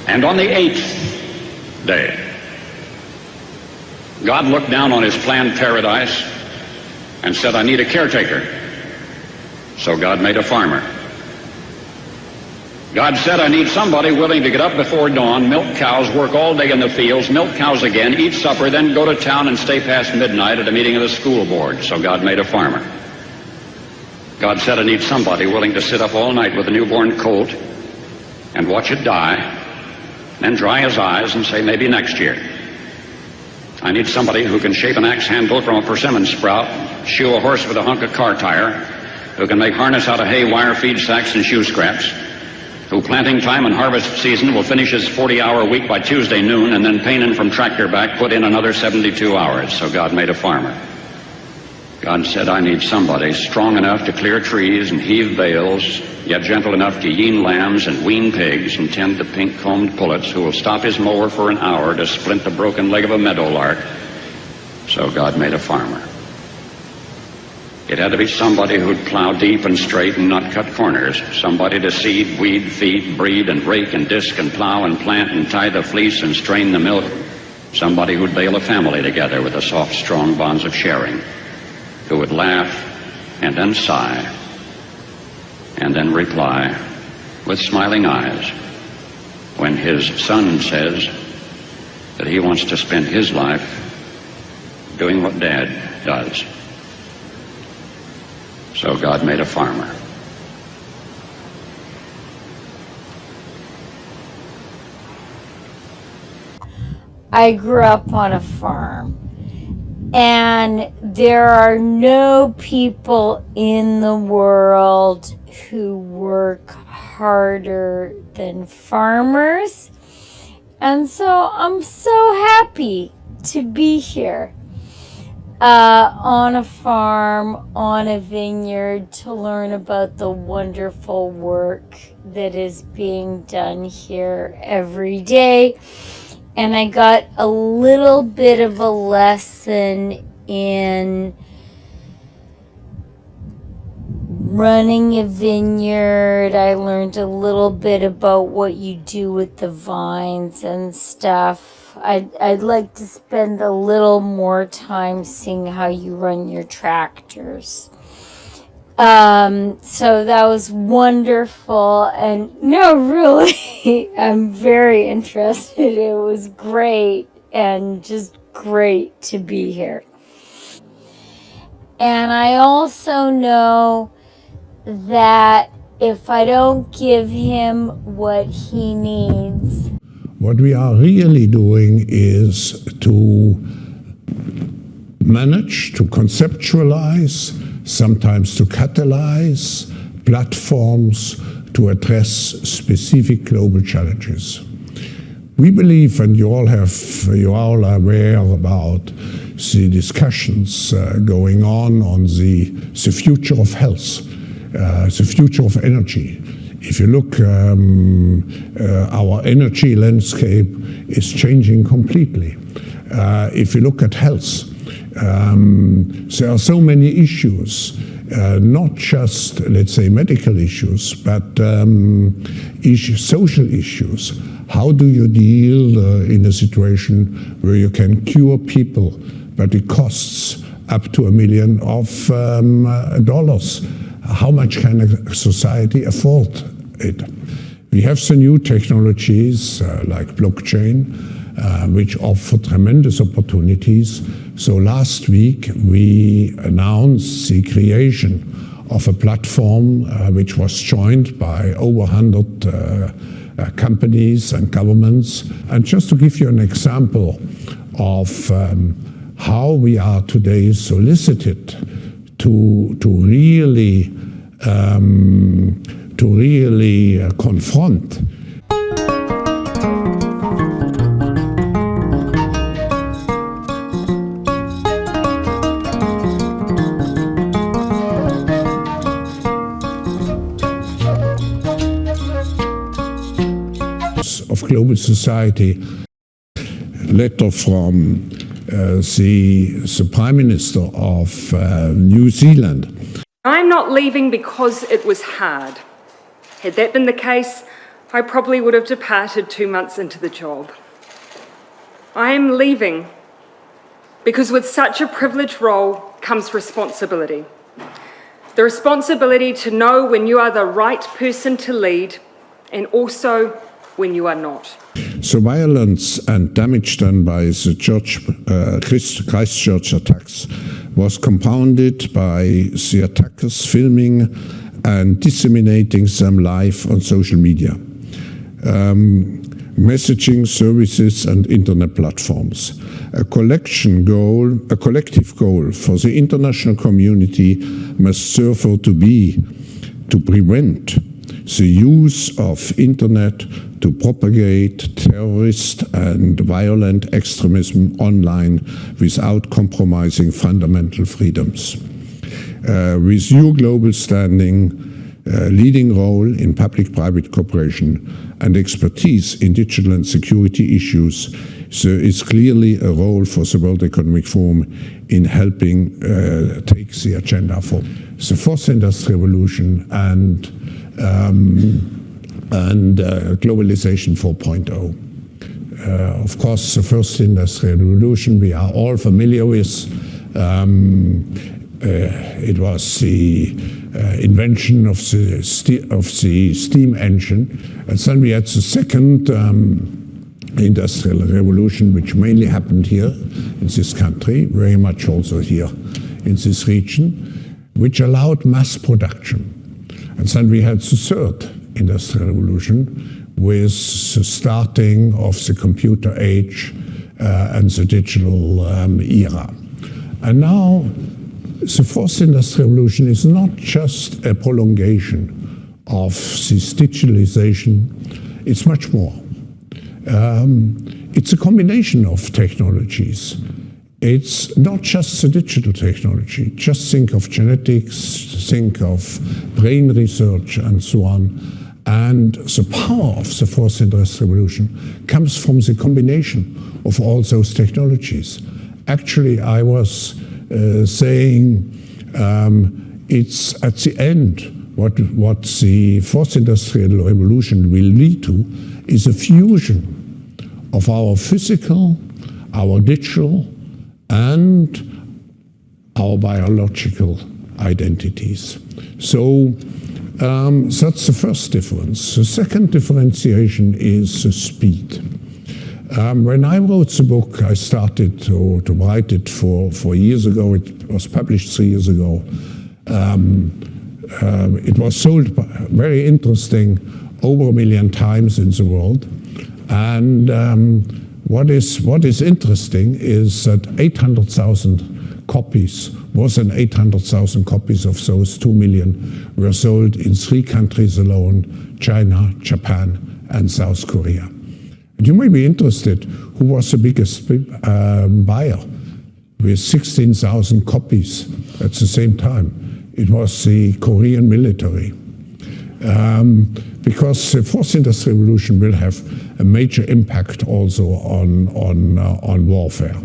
And on the 8th day, God looked down on his planned paradise and said, I need a caretaker. So God made a farmer. God said, I need somebody willing to get up before dawn, milk cows, work all day in the fields, milk cows again, eat supper, then go to town and stay past midnight at a meeting of the school board. So God made a farmer. God said, I need somebody willing to sit up all night with a newborn colt and watch it die, then dry his eyes and say, maybe next year. I need somebody who can shape an axe handle from a persimmon sprout, shoe a horse with a hunk of car tire, who can make harness out of hay, wire, feed sacks, and shoe scraps, who planting time and harvest season will finish his 40-hour week by Tuesday noon, and then painin' from tractor back put in another 72 hours. So God made a farmer. God said, I need somebody strong enough to clear trees and heave bales, yet gentle enough to yean lambs and wean pigs and tend the pink-combed pullets, who will stop his mower for an hour to splint the broken leg of a meadowlark. So God made a farmer. It had to be somebody who'd plow deep and straight and not cut corners, somebody to seed, weed, feed, breed, and rake and disc and plow and plant and tie the fleece and strain the milk, somebody who'd bail a family together with the soft, strong bonds of sharing, who would laugh and then sigh and then reply with smiling eyes when his son says that he wants to spend his life doing what Dad does. So God made a farmer. I grew up on a farm, and there are no people in the world who work harder than farmers. And so I'm so happy to be here. On a farm, on a vineyard, to learn about the wonderful work that is being done here every day. And I got a little bit of a lesson in running a vineyard. I learned a little bit about what you do with the vines and stuff. I'd like to spend a little more time seeing how you run your tractors. So that was wonderful. And no, really, I'm very interested. It was great and just great to be here. And I also know that if I don't give him what he needs, what we are really doing is to manage, to conceptualize, sometimes to catalyze platforms to address specific global challenges. We believe, and you all are aware about the discussions going on the future of health, the future of energy. If you look, our energy landscape is changing completely. If you look at health, there are so many issues, not just, let's say, medical issues, but social issues. How do you deal in a situation where you can cure people, but it costs up to $1 million? How much can a society afford it? We have the new technologies like blockchain, which offer tremendous opportunities. So last week we announced the creation of a platform which was joined by over 100 companies and governments. And just to give you an example of how we are today solicited to really confront of global society. Letter from the Prime Minister of New Zealand. I'm not leaving because it was hard. Had that been the case, I probably would have departed 2 months into the job. I am leaving because with such a privileged role comes responsibility. The responsibility to know when you are the right person to lead and also when you are not. So violence and damage done by the Christchurch attacks was compounded by the attackers filming and disseminating them live on social media, messaging services and internet platforms. A collective goal for the international community must therefore be to prevent the use of internet to propagate terrorist and violent extremism online without compromising fundamental freedoms. With your global standing, leading role in public-private cooperation and expertise in digital and security issues, there is clearly a role for the World Economic Forum in helping take the agenda forward. The fourth industrial revolution and globalization 4.0. Of course, the first industrial revolution we are all familiar with. It was the invention of the steam engine, and then we had the second industrial revolution, which mainly happened here in this country, very much also here in this region, which allowed mass production. And then we had the third industrial revolution with the starting of the computer age and the digital era. And now the fourth industrial revolution is not just a prolongation of this digitalization, it's much more. It's a combination of technologies. It's not just the digital technology. Just think of genetics, think of brain research, and so on. And the power of the fourth industrial revolution comes from the combination of all those technologies. Actually, I was saying it's at the end what the fourth industrial revolution will lead to is a fusion of our physical, our digital, and our biological identities. So that's the first difference. The second differentiation is the speed. When I wrote the book, I started to write it for years ago. It was published 3 years ago. It was sold, very interesting, over 1 million times in the world. And what is interesting is that 800,000 copies, more than 800,000 copies of those 2 million were sold in 3 countries alone: China, Japan, and South Korea. And you may be interested, who was the biggest buyer with 16,000 copies at the same time? It was the Korean military. Because the fourth industrial revolution will have a major impact also on warfare.